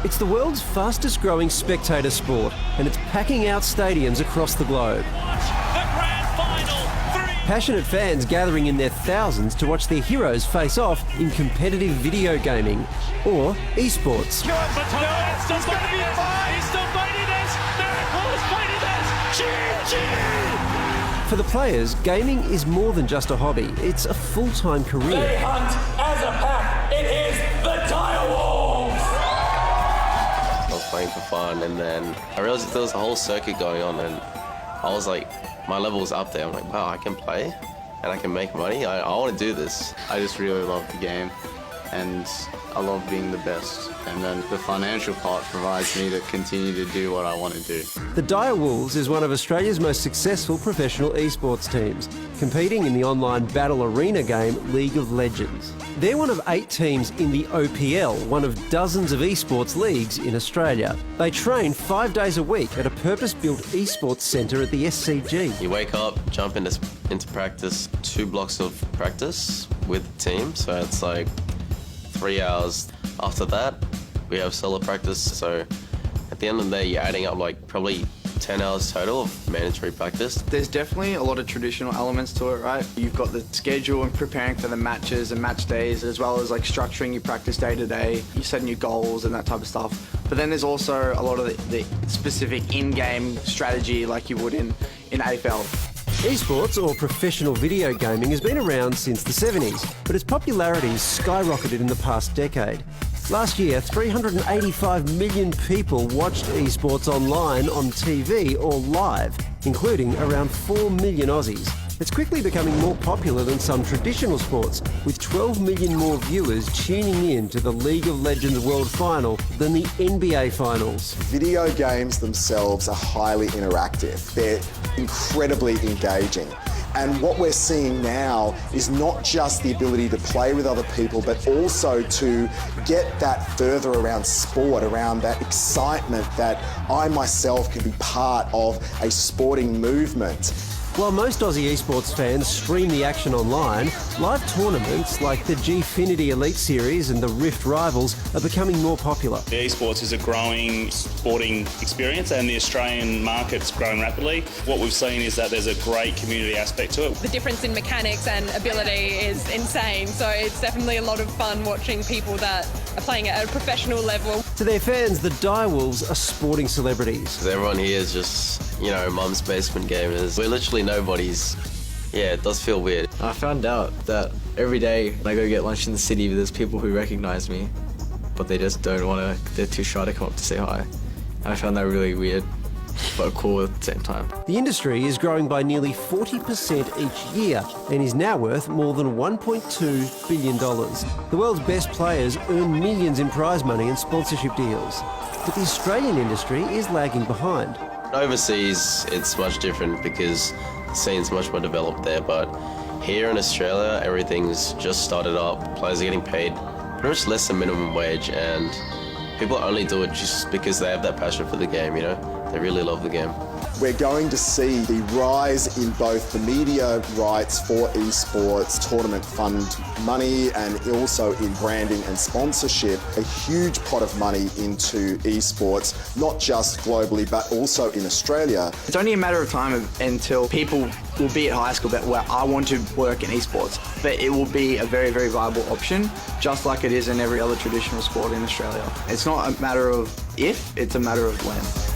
It's the world's fastest growing spectator sport, and it's packing out stadiums across the globe. Passionate fans gathering in their thousands to watch their heroes face off in competitive video gaming or esports. For the players, gaming is more than just a hobby, it's a full-time career. They hunt as a pack. It is the Direwolves! I was playing for fun, and then I realized there was a whole circuit going on, and I was like, my level was up there. I'm like, wow, I can play and I can make money. I want to do this. I just really love the game, and I love being the best. And then the financial part provides me to continue to do what I want to do. The Direwolves is one of Australia's most successful professional esports teams, competing in the online battle arena game League of Legends. They're one of 8 teams in the OPL, one of dozens of esports leagues in Australia. They train 5 days a week at a purpose-built esports centre at the SCG. You wake up, jump into practice, 2 blocks of practice with the team, so it's like 3 hours. After that, we have solo practice, so at the end of the day, you're adding up like probably 10 hours total of mandatory practice. There's definitely a lot of traditional elements to it, right? You've got the schedule and preparing for the matches and match days, as well as like structuring your practice day to day, you're setting your goals and that type of stuff. But then there's also a lot of the specific in-game strategy like you would in AFL. Esports, or professional video gaming, has been around since the 70s, but its popularity has skyrocketed in the past decade. Last year, 385 million people watched esports online, on TV or live, including around 4 million Aussies. It's quickly becoming more popular than some traditional sports, with 12 million more viewers tuning in to the League of Legends World Final than the NBA Finals. Video games themselves are highly interactive. They're incredibly engaging. And what we're seeing now is not just the ability to play with other people, but also to get that further around sport, around that excitement that I myself can be part of a sporting movement. While most Aussie esports fans stream the action online, live tournaments like the Gfinity Elite Series and the Rift Rivals are becoming more popular. Esports is a growing sporting experience, and the Australian market's growing rapidly. What we've seen is that there's a great community aspect to it. The difference in mechanics and ability is insane, so it's definitely a lot of fun watching people that are playing at a professional level. To their fans, the Direwolves are sporting celebrities. Everyone here is just, you know, mum's basement gamers. We're literally nobody's. Yeah, it does feel weird. I found out that every day when I go get lunch in the city, there's people who recognize me, but they just don't want to, they're too shy to come up to say hi. And I found that really weird, but cool at the same time. The industry is growing by nearly 40% each year and is now worth more than $1.2 billion. The world's best players earn millions in prize money and sponsorship deals. But the Australian industry is lagging behind. Overseas, it's much different because the scene's much more developed there, but here in Australia, everything's just started up. Players are getting paid pretty much less than minimum wage, and people only do it just because they have that passion for the game, you know? They really love the game. We're going to see the rise in both the media rights for esports, tournament fund money, and also in branding and sponsorship, a huge pot of money into esports, not just globally, but also in Australia. It's only a matter of time until people will be at high school that, well, I want to work in esports, but it will be a very, very viable option, just like it is in every other traditional sport in Australia. It's not a matter of if, it's a matter of when.